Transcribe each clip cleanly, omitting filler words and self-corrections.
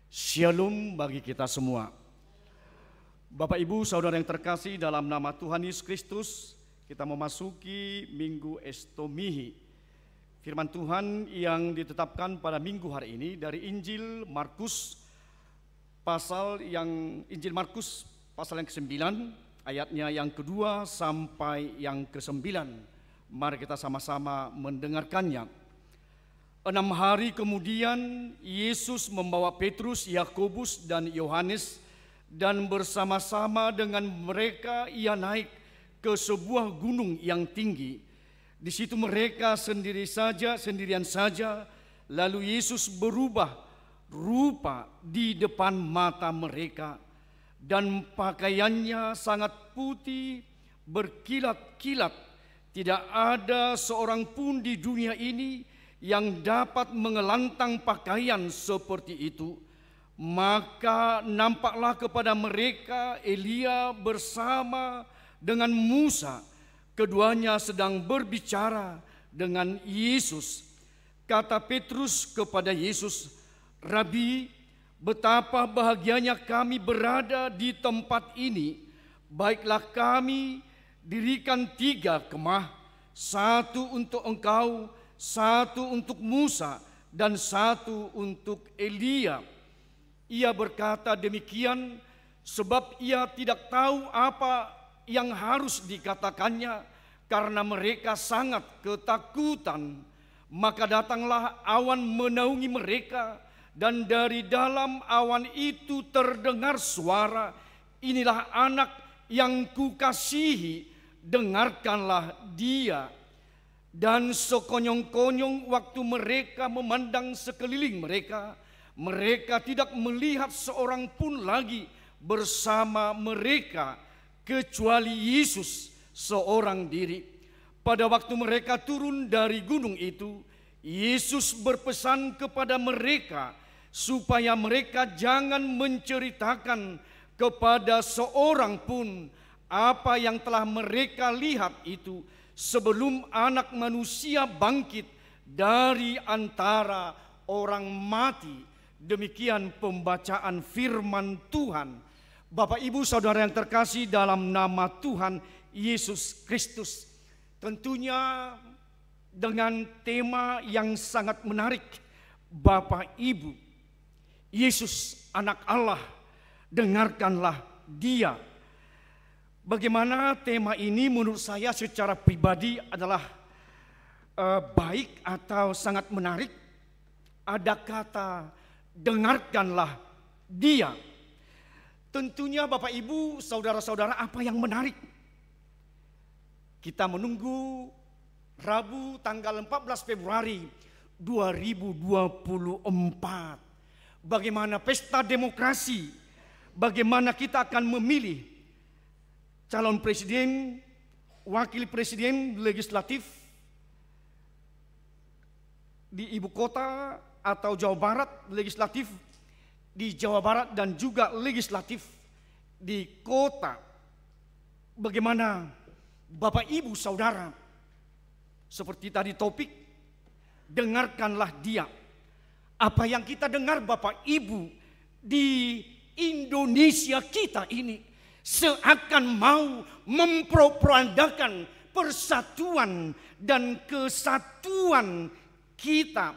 Shalom bagi kita semua. Bapak Ibu Saudara yang terkasih, dalam nama Tuhan Yesus Kristus kita memasuki Minggu Estomihi. Firman Tuhan yang ditetapkan pada minggu hari ini dari Injil Markus pasal yang ke-9, ayatnya yang kedua sampai yang ke-9. Mari kita sama-sama mendengarkannya. 6 hari kemudian Yesus membawa Petrus, Yakobus dan Yohanes, dan bersama-sama dengan mereka ia naik ke sebuah gunung yang tinggi. Di situ mereka sendirian saja, lalu Yesus berubah rupa di depan mata mereka, dan pakaiannya sangat putih berkilat-kilat. Tidak ada seorang pun di dunia ini yang dapat mengelantang pakaian seperti itu. Maka nampaklah kepada mereka Elia bersama dengan Musa. Keduanya sedang berbicara dengan Yesus. Kata Petrus kepada Yesus, "Rabi, betapa bahagianya kami berada di tempat ini. Baiklah, kami dirikan 3 kemah, 1 untuk engkau, 1 untuk Musa, dan 1 untuk Elia." Ia berkata demikian sebab ia tidak tahu apa yang harus dikatakannya, karena mereka sangat ketakutan. Maka datanglah awan menaungi mereka, dan dari dalam awan itu terdengar suara, "Inilah anak yang kukasihi, dengarkanlah dia." Dan sekonyong-konyong waktu mereka memandang sekeliling mereka, mereka tidak melihat seorang pun lagi bersama mereka kecuali Yesus seorang diri. Pada waktu mereka turun dari gunung itu, Yesus berpesan kepada mereka supaya mereka jangan menceritakan kepada seorang pun apa yang telah mereka lihat itu, sebelum Anak Manusia bangkit dari antara orang mati. Demikian pembacaan firman Tuhan. Bapak Ibu Saudara yang terkasih dalam nama Tuhan Yesus Kristus, tentunya dengan tema yang sangat menarik, Bapak Ibu, Yesus anak Allah, dengarkanlah dia. Bagaimana tema ini menurut saya secara pribadi adalah baik atau sangat menarik. Ada kata dengarkanlah dia. Tentunya Bapak Ibu Saudara-saudara, apa yang menarik? Kita menunggu Rabu tanggal 14 Februari 2024. Bagaimana pesta demokrasi, bagaimana kita akan memilih calon presiden, wakil presiden, legislatif di ibu kota atau Jawa Barat, legislatif di Jawa Barat, dan juga legislatif di kota. Bagaimana Bapak Ibu Saudara? Seperti tadi topik, dengarkanlah dia. Apa yang kita dengar Bapak Ibu di Indonesia kita ini seakan mau mempropagandakan persatuan dan kesatuan kita.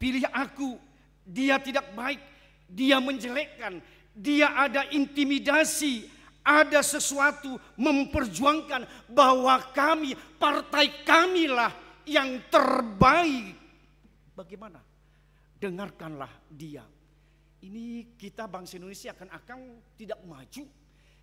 Pilih aku, dia tidak baik, dia menjelekkan, dia ada intimidasi, ada sesuatu memperjuangkan bahwa kami, partai kamilah yang terbaik. Bagaimana? Dengarkanlah dia. Ini kita bangsa Indonesia akan tidak maju.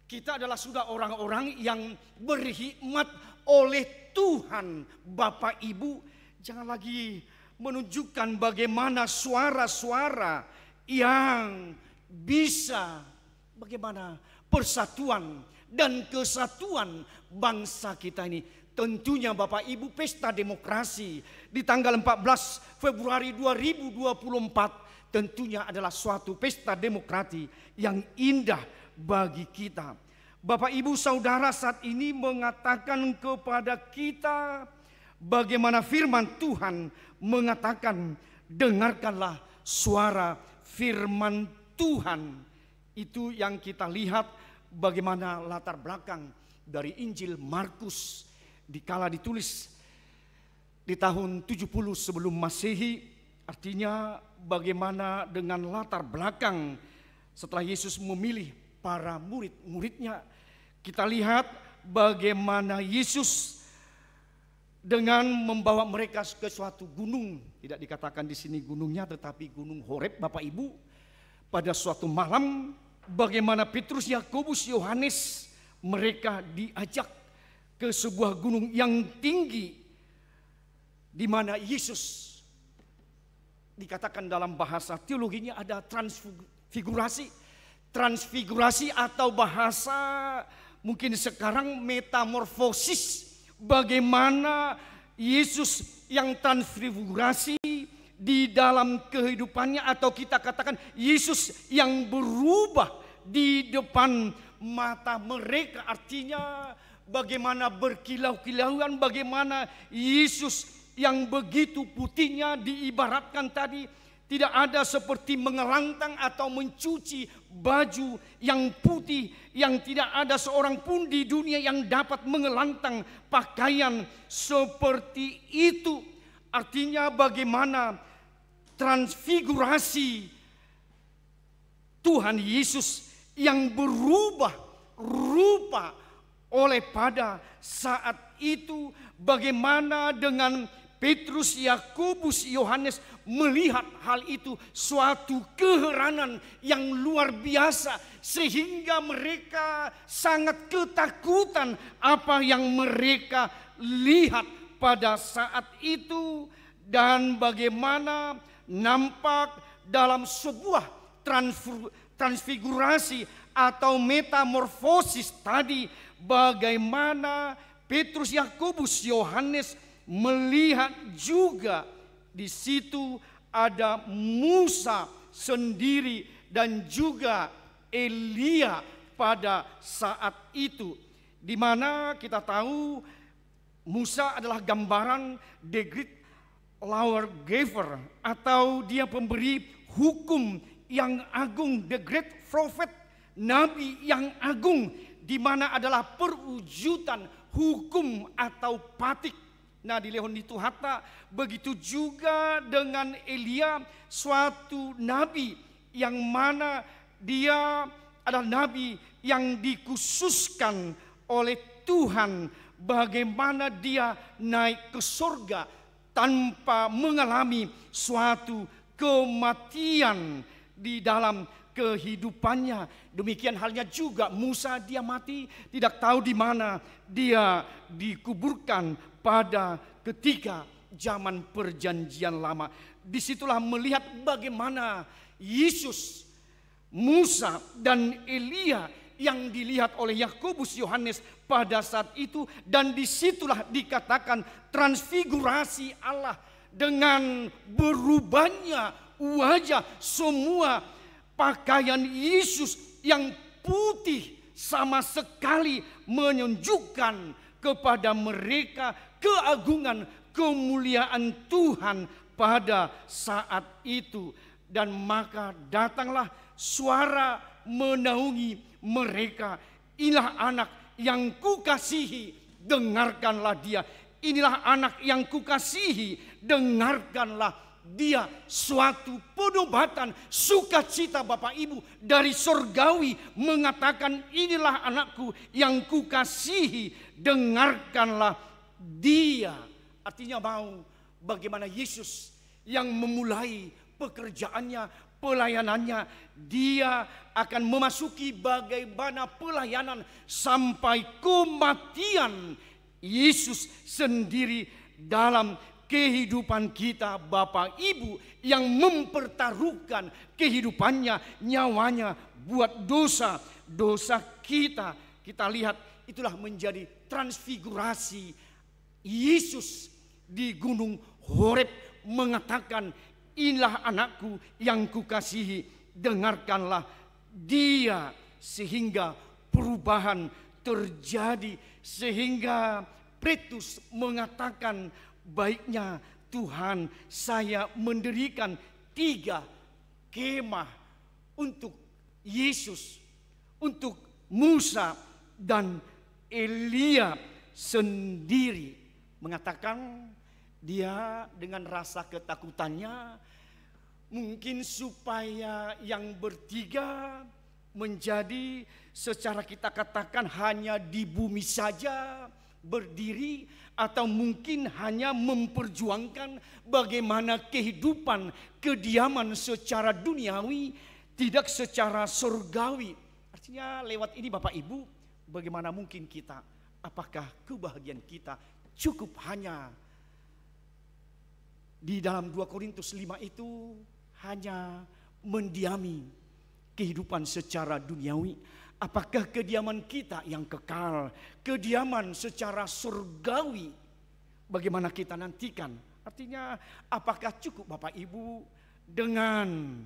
Kita adalah sudah orang-orang yang berhikmat oleh Tuhan. Bapak Ibu, jangan lagi menunjukkan bagaimana suara-suara yang bisa bagaimana persatuan dan kesatuan bangsa kita ini. Tentunya Bapak Ibu, pesta demokrasi di tanggal 14 Februari 2024 tentunya adalah suatu pesta demokrasi yang indah bagi kita. Bapak Ibu Saudara, saat ini mengatakan kepada kita bagaimana firman Tuhan mengatakan, dengarkanlah suara firman Tuhan. Itu yang kita lihat bagaimana latar belakang dari Injil Markus dikala ditulis di tahun 70 sebelum Masehi. Artinya bagaimana dengan latar belakang setelah Yesus memilih para murid-muridnya. Kita lihat bagaimana Yesus dengan membawa mereka ke suatu gunung. Tidak dikatakan di sini gunungnya, tetapi gunung Horeb, Bapak Ibu. Pada suatu malam, bagaimana Petrus, Yakobus, Yohanes, mereka diajak ke sebuah gunung yang tinggi, di mana Yesus dikatakan dalam bahasa teologinya ada transfigurasi. Transfigurasi atau bahasa mungkin sekarang metamorfosis. Bagaimana Yesus yang transfigurasi di dalam kehidupannya, atau kita katakan Yesus yang berubah di depan mata mereka. Artinya bagaimana berkilau-kilauan, bagaimana Yesus yang begitu putihnya diibaratkan tadi tidak ada seperti mengelantang atau mencuci baju yang putih, yang tidak ada seorang pun di dunia yang dapat mengelantang pakaian seperti itu. Artinya bagaimana transfigurasi Tuhan Yesus yang berubah rupa oleh pada saat itu. Bagaimana dengan Petrus, Yakobus, Yohanes melihat hal itu, suatu keheranan yang luar biasa, sehingga mereka sangat ketakutan apa yang mereka lihat pada saat itu. Dan bagaimana nampak dalam sebuah transfigurasi atau metamorfosis tadi, bagaimana Petrus, Yakobus, Yohanes melihat juga di situ ada Musa sendiri dan juga Elia pada saat itu, di mana kita tahu Musa adalah gambaran the great lawgiver, atau dia pemberi hukum yang agung, the great prophet, nabi yang agung, di mana adalah perwujudan hukum atau patik. Nah, di Leoni Tuhata begitu juga dengan Elia, suatu nabi yang mana dia adalah nabi yang dikhususkan oleh Tuhan, bagaimana dia naik ke surga tanpa mengalami suatu kematian di dalam kehidupannya. Demikian halnya juga Musa, dia mati tidak tahu di mana dia dikuburkan pada ketika zaman perjanjian lama. Disitulah melihat bagaimana Yesus, Musa dan Elia yang dilihat oleh Yakobus, Yohanes pada saat itu. Dan disitulah dikatakan transfigurasi Allah dengan berubahnya wajah, semua pakaian Yesus yang putih sama sekali menunjukkan kepada mereka keagungan, kemuliaan Tuhan pada saat itu. Dan maka datanglah suara menaungi mereka, inilah anak yang kukasihi, dengarkanlah dia. Inilah anak yang kukasihi, dengarkanlah dia. Suatu penobatan, sukacita Bapak Ibu dari surgawi mengatakan, inilah anakku yang kukasihi, dengarkanlah dia. Artinya mau bagaimana Yesus yang memulai pekerjaannya, pelayanannya, dia akan memasuki bagaimana pelayanan sampai kematian Yesus sendiri dalam kehidupan kita Bapak Ibu, yang mempertaruhkan kehidupannya, nyawanya buat dosa kita. Kita lihat itulah menjadi transfigurasi Yesus di Gunung Horeb, mengatakan, inilah anakku yang kukasihi, dengarkanlah dia. Sehingga perubahan terjadi, sehingga Petrus mengatakan, baiknya Tuhan, saya mendirikan 3 kemah untuk Yesus, untuk Musa dan Elia sendiri. Mengatakan dia dengan rasa ketakutannya, mungkin supaya yang bertiga menjadi secara kita katakan hanya di bumi saja berdiri, atau mungkin hanya memperjuangkan bagaimana kehidupan kediaman secara duniawi, tidak secara surgawi. Artinya lewat ini Bapak Ibu, bagaimana mungkin kita, apakah kebahagiaan kita cukup hanya di dalam 2 Korintus 5 itu hanya mendiami kehidupan secara duniawi? Apakah kediaman kita yang kekal, kediaman secara surgawi, bagaimana kita nantikan? Artinya apakah cukup Bapak Ibu dengan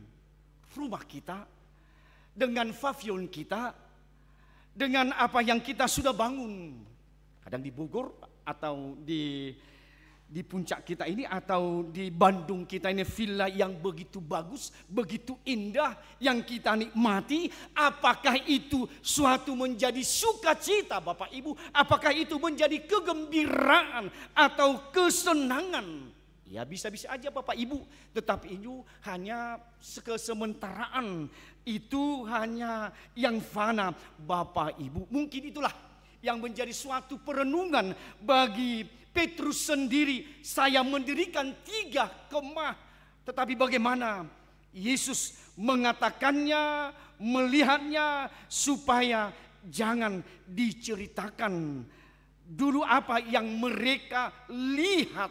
rumah kita, dengan pavilion kita, dengan apa yang kita sudah bangun, kadang di Bogor atau di puncak kita ini, atau di Bandung kita ini, villa yang begitu bagus, begitu indah yang kita nikmati. Apakah itu suatu menjadi sukacita Bapak Ibu? Apakah itu menjadi kegembiraan atau kesenangan? Ya bisa-bisa aja Bapak Ibu, tetapi itu hanya kesementaraan, itu hanya yang fana Bapak Ibu. Mungkin itulah yang menjadi suatu perenungan bagi Petrus sendiri. Saya mendirikan 3 kemah, tetapi bagaimana Yesus mengatakannya, melihatnya, supaya jangan diceritakan dulu apa yang mereka lihat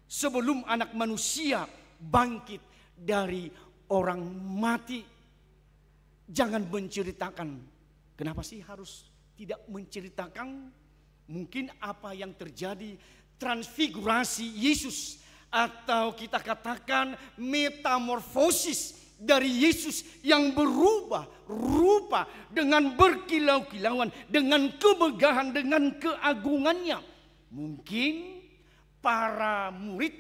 sebelum Anak Manusia bangkit dari orang mati. Jangan menceritakan. Kenapa sih harus tidak menceritakan? Mungkin apa yang terjadi, transfigurasi Yesus, atau kita katakan metamorfosis dari Yesus yang berubah rupa dengan berkilau-kilauan, dengan kemegahan, dengan keagungannya. Mungkin para murid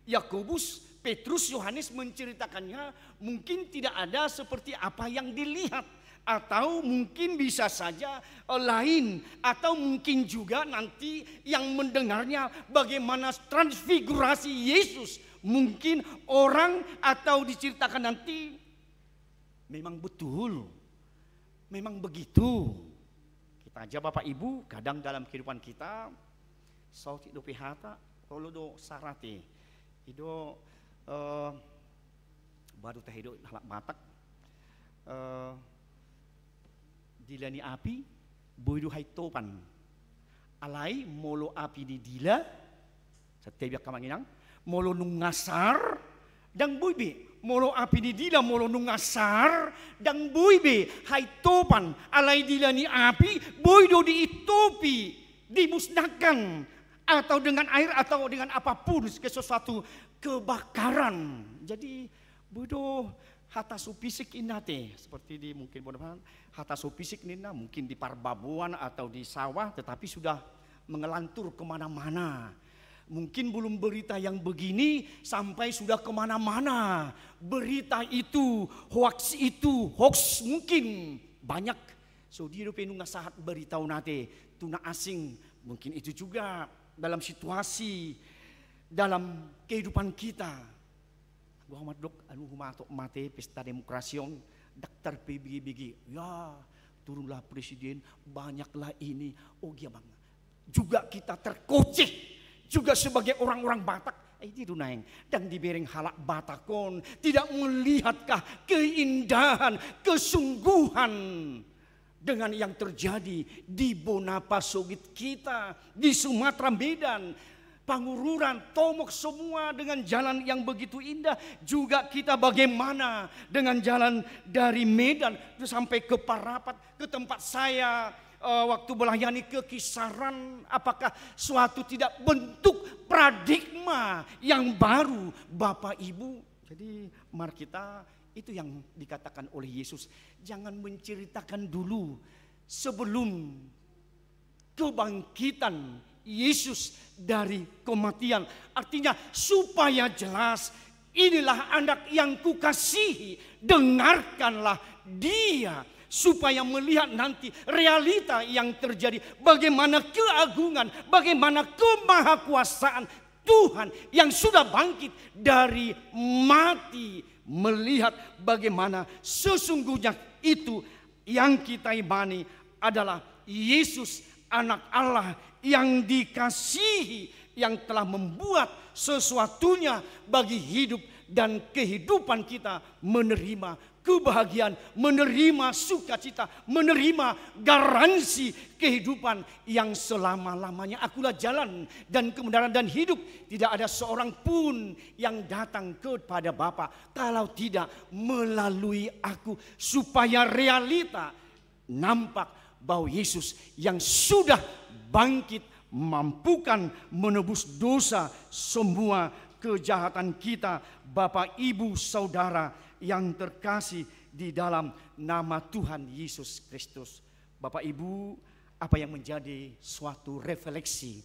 Yakobus, Petrus, Yohanes menceritakannya mungkin tidak ada seperti apa yang dilihat. Atau mungkin bisa saja lain, atau mungkin juga nanti yang mendengarnya bagaimana transfigurasi Yesus. Mungkin orang atau diceritakan nanti memang betul, memang begitu. Kita aja Bapak Ibu kadang dalam kehidupan kita sauti do pihata tolo do sarate ido baru teh ido halak batak dilani api boydo hay topan alai molo api di dila setiap kamanginang molo nungasar dang buibe molo api di dila molo nungasar dang buibe hay topan alai dilani api boydo diitopi dimusnahkan atau dengan air atau dengan apapun ke sesuatu kebakaran. Jadi boydo hata supisik inate seperti di mungkin bodohan hata supisik nina mungkin di Parbabuan atau di sawah, tetapi sudah mengelantur kemana-mana. Mungkin belum berita yang begini sampai sudah kemana-mana. Berita itu, hoax mungkin banyak. So di penung saat berita nate tuna asing mungkin itu juga dalam situasi dalam kehidupan kita. Muhammad dok anu humato mate pesta demokrasion daktar PBG ya turunlah presiden banyaklah ini gia bang juga kita terkoceh juga sebagai orang-orang Batak itu naeng dan dibereng halak Batakon tidak melihatkah keindahan kesungguhan dengan yang terjadi di Bonapa Sogit kita di Sumatera Medan Pangururan, Tomok, semua dengan jalan yang begitu indah. Juga kita bagaimana dengan jalan dari Medan sampai ke Parapat, ke tempat saya waktu melayani ke Kisaran. Apakah suatu tidak bentuk paradigma yang baru Bapak Ibu? Jadi mari kita, itu yang dikatakan oleh Yesus. Jangan menceritakan dulu sebelum kebangkitan Yesus dari kematian. Artinya supaya jelas inilah anak yang kukasihi, dengarkanlah dia. Supaya melihat nanti realita yang terjadi. Bagaimana keagungan, bagaimana kemahakuasaan Tuhan yang sudah bangkit dari mati. Melihat bagaimana sesungguhnya itu yang kita imani adalah Yesus anak Allah yang dikasihi. Yang telah membuat sesuatunya bagi hidup dan kehidupan kita, menerima kebahagiaan, menerima sukacita, menerima garansi kehidupan yang selama-lamanya. Akulah jalan dan kebenaran dan hidup. Tidak ada seorang pun yang datang kepada Bapa kalau tidak melalui aku. Supaya realita nampak bahwa Yesus yang sudah bangkit mampukan menebus dosa semua kejahatan kita. Bapak, Ibu, Saudara yang terkasih di dalam nama Tuhan Yesus Kristus. Bapak Ibu, apa yang menjadi suatu refleksi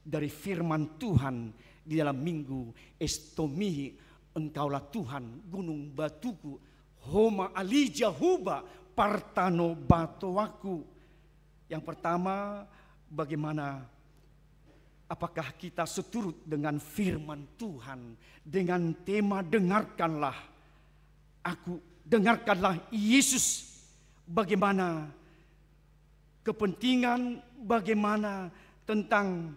dari firman Tuhan di dalam minggu Estomihi, Engkaulah Tuhan gunung batuku, Homa Ali Jahuba Partano Batoaku. Yang pertama, bagaimana apakah kita seturut dengan firman Tuhan dengan tema dengarkanlah aku, dengarkanlah Yesus. Bagaimana kepentingan, bagaimana tentang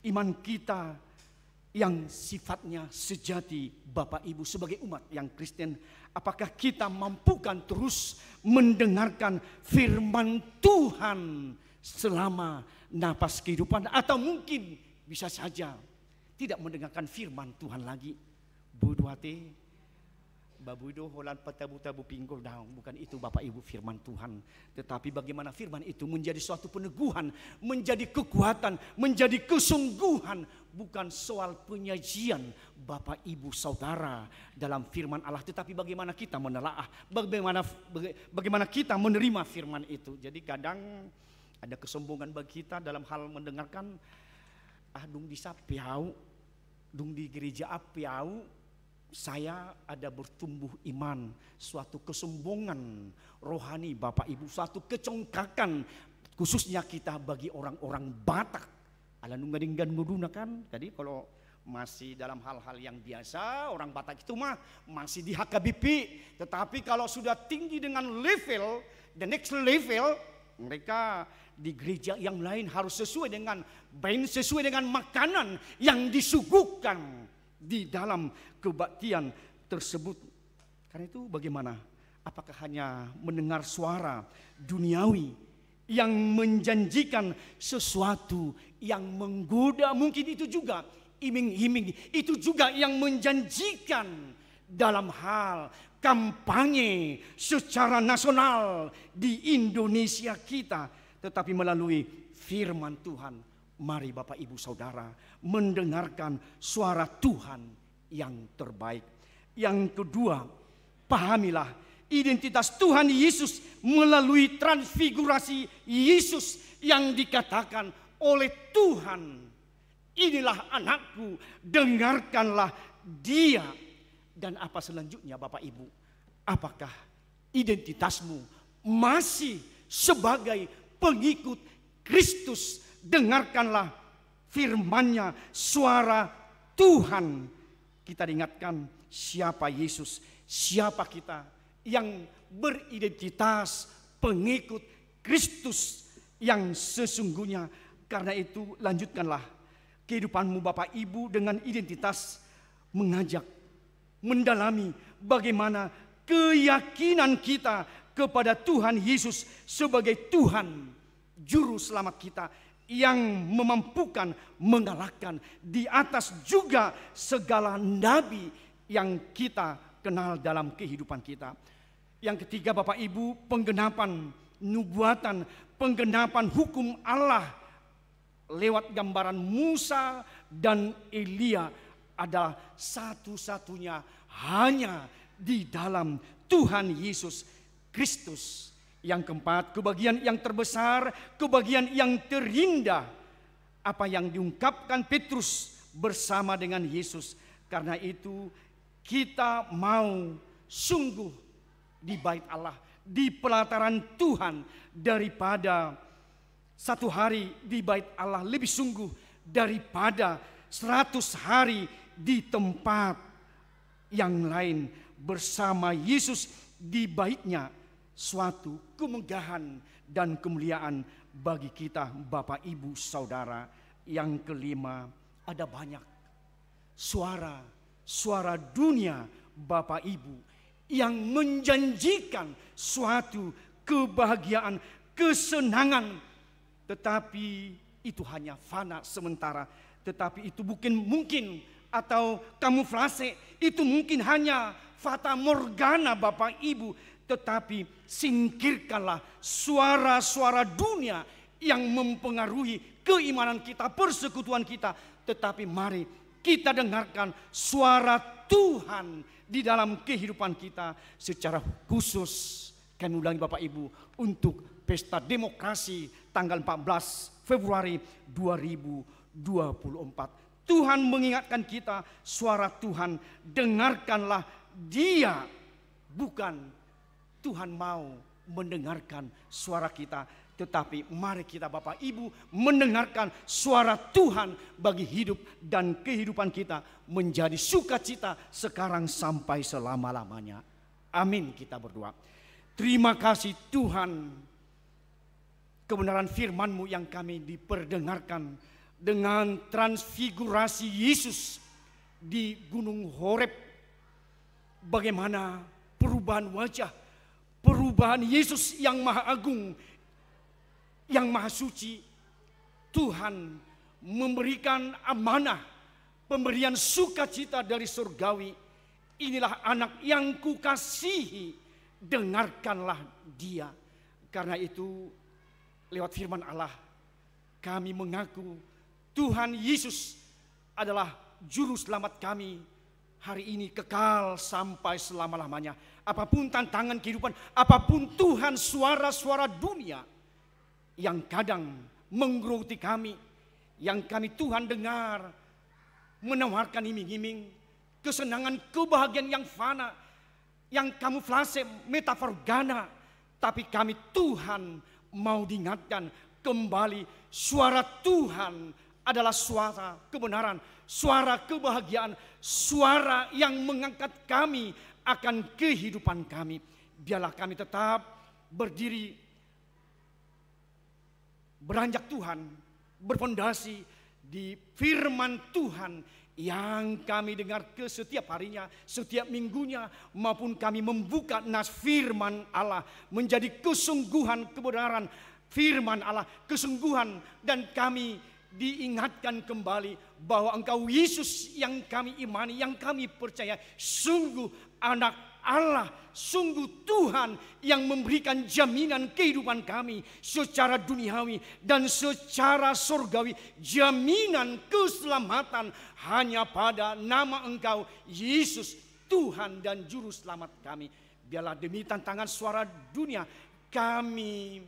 iman kita yang sifatnya sejati. Bapak Ibu sebagai umat yang Kristen, apakah kita mampukan terus mendengarkan firman Tuhan selama napas kehidupan, atau mungkin bisa saja tidak mendengarkan firman Tuhan lagi. Bodoh hati, babudo holan patabu-tabu pinggul daun. Bukan itu Bapak Ibu firman Tuhan. Tetapi bagaimana firman itu menjadi suatu peneguhan, menjadi kekuatan, menjadi kesungguhan. Bukan soal penyajian Bapak Ibu Saudara dalam firman Allah. Tetapi bagaimana kita menelaah, bagaimana kita menerima firman itu. Jadi kadang ada kesombongan bagi kita dalam hal mendengarkan. Dung di sapiau, dung di gereja apiau, saya ada bertumbuh iman, suatu kesombongan rohani Bapak Ibu, suatu kecongkakan khususnya kita bagi orang-orang Batak. Ala nunggadinggan menggunakan, jadi kalau masih dalam hal-hal yang biasa, orang Batak itu mah masih di HKBP. Tetapi kalau sudah tinggi dengan level, the next level, mereka di gereja yang lain harus sesuai dengan sesuai dengan makanan yang disuguhkan di dalam kebaktian tersebut. Karena itu bagaimana? Apakah hanya mendengar suara duniawi yang menjanjikan sesuatu yang menggoda? Mungkin itu juga iming-iming, itu juga yang menjanjikan dalam hal kampanye secara nasional di Indonesia kita. Tetapi melalui firman Tuhan, mari Bapak Ibu Saudara mendengarkan suara Tuhan yang terbaik. Yang kedua, pahamilah identitas Tuhan Yesus melalui transfigurasi Yesus yang dikatakan oleh Tuhan. Inilah anakku, dengarkanlah dia. Dan apa selanjutnya Bapak Ibu? Apakah identitasmu masih sebagai pengikut Kristus? Dengarkanlah firman-Nya, suara Tuhan. Kita diingatkan siapa Yesus, siapa kita yang beridentitas pengikut Kristus yang sesungguhnya. Karena itu lanjutkanlah kehidupanmu Bapak Ibu dengan identitas mengajak, mendalami bagaimana keyakinan kita kepada Tuhan Yesus sebagai Tuhan Juru Selamat kita yang memampukan mengalahkan di atas juga segala nabi yang kita kenal dalam kehidupan kita. Yang ketiga Bapak Ibu, penggenapan nubuatan, penggenapan hukum Allah lewat gambaran Musa dan Elia adalah satu-satunya hanya di dalam Tuhan Yesus Kristus. Yang keempat, kebahagiaan yang terbesar, kebahagiaan yang terindah, apa yang diungkapkan Petrus bersama dengan Yesus. Karena itu kita mau sungguh di bait Allah, di pelataran Tuhan, daripada satu hari di bait Allah lebih sungguh daripada 100 hari di tempat yang lain bersama Yesus di baitnya. Suatu kemegahan dan kemuliaan bagi kita Bapak Ibu Saudara. Yang kelima, ada banyak suara dunia Bapak Ibu yang menjanjikan suatu kebahagiaan, kesenangan, tetapi itu hanya fana sementara. Tetapi itu bukan mungkin atau kamuflase, itu mungkin hanya fata morgana Bapak Ibu. Tetapi singkirkanlah suara-suara dunia yang mempengaruhi keimanan kita, persekutuan kita. Tetapi mari kita dengarkan suara Tuhan di dalam kehidupan kita. Secara khusus kami ulangi Bapak Ibu, untuk pesta demokrasi tanggal 14 Februari 2024. Tuhan mengingatkan kita, suara Tuhan dengarkanlah Dia. Bukan Tuhan mau mendengarkan suara kita, tetapi mari kita Bapak Ibu mendengarkan suara Tuhan bagi hidup dan kehidupan kita, menjadi sukacita sekarang sampai selama-lamanya. Amin, kita berdoa. Terima kasih Tuhan, kebenaran firman-Mu yang kami diperdengarkan dengan transfigurasi Yesus di Gunung Horeb. Bagaimana perubahan wajah, perubahan Yesus yang Maha Agung, yang Maha Suci. Tuhan memberikan amanah, pemberian sukacita dari surgawi. Inilah anak yang kukasihi, dengarkanlah Dia. Karena itu lewat firman Allah kami mengaku Tuhan Yesus adalah juru selamat kami hari ini, kekal sampai selama-lamanya. Apapun tantangan kehidupan, apapun Tuhan suara-suara dunia yang kadang menggerogoti kami, yang kami Tuhan dengar menawarkan iming-iming kesenangan, kebahagiaan yang fana, yang kamuflase, metaforgana. Tapi kami Tuhan mau diingatkan kembali, suara Tuhan adalah suara kebenaran, suara kebahagiaan, suara yang mengangkat kami akan kehidupan kami. Biarlah kami tetap berdiri, beranjak Tuhan, berfondasi di firman Tuhan yang kami dengar ke setiap harinya, setiap minggunya, maupun kami membuka nas firman Allah menjadi kesungguhan kebenaran firman Allah, kesungguhan, dan kami diingatkan kembali bahwa Engkau Yesus yang kami imani, yang kami percaya, sungguh anak Allah, sungguh Tuhan yang memberikan jaminan kehidupan kami secara duniawi dan secara surgawi, jaminan keselamatan hanya pada nama Engkau Yesus, Tuhan dan Juru Selamat kami. Biarlah demi tantangan suara dunia kami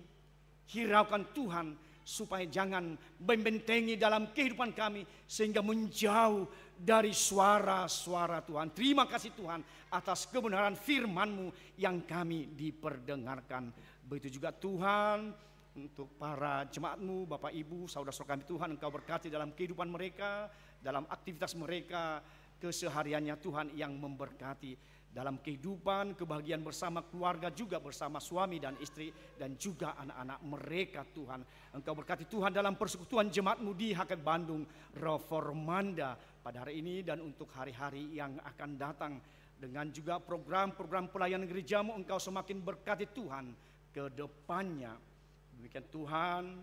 hiraukan Tuhan, supaya jangan membentengi dalam kehidupan kami sehingga menjauh dari suara-suara Tuhan. Terima kasih Tuhan atas kebenaran firman-Mu yang kami diperdengarkan. Begitu juga Tuhan untuk para jemaat-Mu, Bapak Ibu, saudara-saudara kami Tuhan, Engkau berkati dalam kehidupan mereka, dalam aktivitas mereka, kesehariannya Tuhan yang memberkati. Dalam kehidupan, kebahagiaan bersama keluarga, juga bersama suami dan istri, dan juga anak-anak mereka Tuhan. Engkau berkati Tuhan dalam persekutuan jemaat-Mu di HKBP Bandung Reformanda pada hari ini dan untuk hari-hari yang akan datang. Dengan juga program-program pelayanan gereja-Mu, Engkau semakin berkati Tuhan ke depannya. Demikian Tuhan,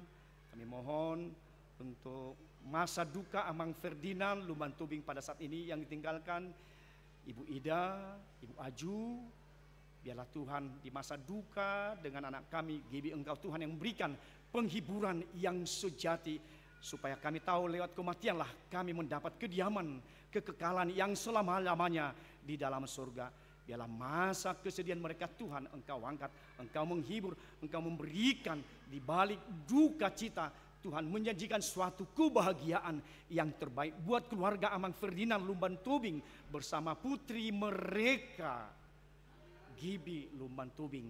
kami mohon untuk masa duka Amang Ferdinand Lumban Tubing pada saat ini yang ditinggalkan Ibu Ida, Ibu Aju. Biarlah Tuhan di masa duka dengan anak kami Gibi, Engkau Tuhan yang memberikan penghiburan yang sejati, supaya kami tahu lewat kematianlah kami mendapat kediaman, kekekalan yang selama-lamanya di dalam surga. Biarlah masa kesedihan mereka Tuhan Engkau angkat, Engkau menghibur, Engkau memberikan di balik duka cita Tuhan menjanjikan suatu kebahagiaan yang terbaik buat keluarga Amang Ferdinand Lumban Tubing bersama putri mereka Gibi Lumban Tubing.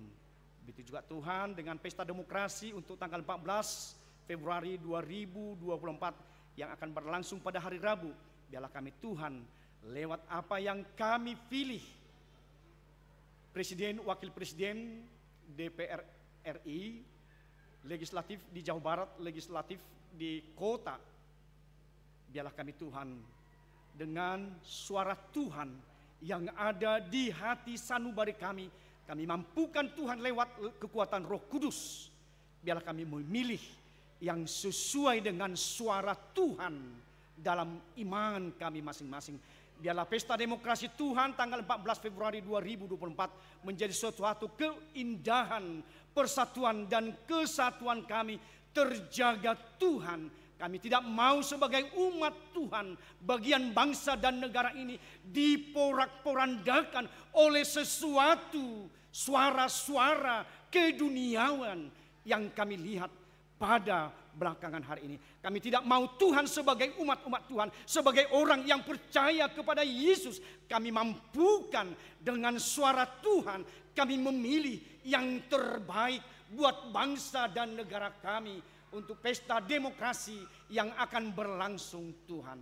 Begitu juga Tuhan dengan pesta demokrasi untuk tanggal 14 Februari 2024 yang akan berlangsung pada hari Rabu. Biarlah kami Tuhan lewat apa yang kami pilih, Presiden, Wakil Presiden, DPR RI, legislatif di Jawa Barat, legislatif di kota. Biarlah kami Tuhan dengan suara Tuhan yang ada di hati sanubari kami mampukan Tuhan lewat kekuatan Roh Kudus. Biarlah kami memilih yang sesuai dengan suara Tuhan dalam iman kami masing-masing. Biarlah pesta demokrasi Tuhan tanggal 14 Februari 2024 menjadi suatu keindahan, persatuan dan kesatuan kami terjaga Tuhan. Kami tidak mau sebagai umat Tuhan, bagian bangsa dan negara ini diporak-porandakan oleh sesuatu suara-suara keduniawan yang kami lihat pada belakangan hari ini. Kami tidak mau Tuhan sebagai umat-umat Tuhan, sebagai orang yang percaya kepada Yesus, kami mampukan dengan suara Tuhan, kami memilih yang terbaik buat bangsa dan negara kami untuk pesta demokrasi yang akan berlangsung Tuhan.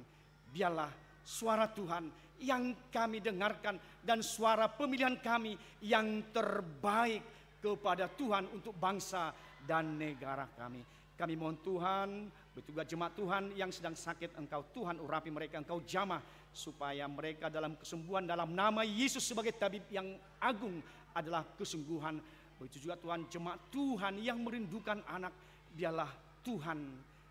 Biarlah suara Tuhan yang kami dengarkan dan suara pemilihan kami yang terbaik kepada Tuhan untuk bangsa dan negara kami. Kami mohon Tuhan, betul juga jemaat Tuhan yang sedang sakit, Engkau Tuhan urapi mereka, Engkau jamah supaya mereka dalam kesembuhan dalam nama Yesus sebagai tabib yang agung adalah kesungguhan. Begitu juga Tuhan jemaat Tuhan yang merindukan anak, biarlah Tuhan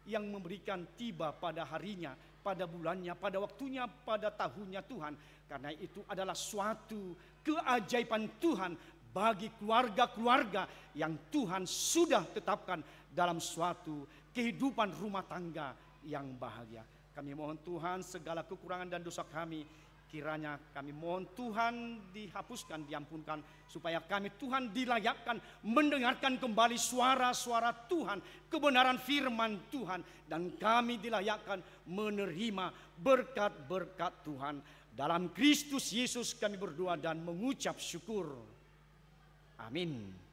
yang memberikan tiba pada harinya, pada bulannya, pada waktunya, pada tahunnya Tuhan. Karena itu adalah suatu keajaiban Tuhan bagi keluarga-keluarga yang Tuhan sudah tetapkan dalam suatu kehidupan rumah tangga yang bahagia. Kami mohon Tuhan segala kekurangan dan dosa kami, kiranya kami mohon Tuhan dihapuskan, diampunkan, supaya kami Tuhan dilayakkan mendengarkan kembali suara-suara Tuhan, kebenaran firman Tuhan, dan kami dilayakkan menerima berkat-berkat Tuhan. Dalam Kristus Yesus kami berdoa dan mengucap syukur. Amin.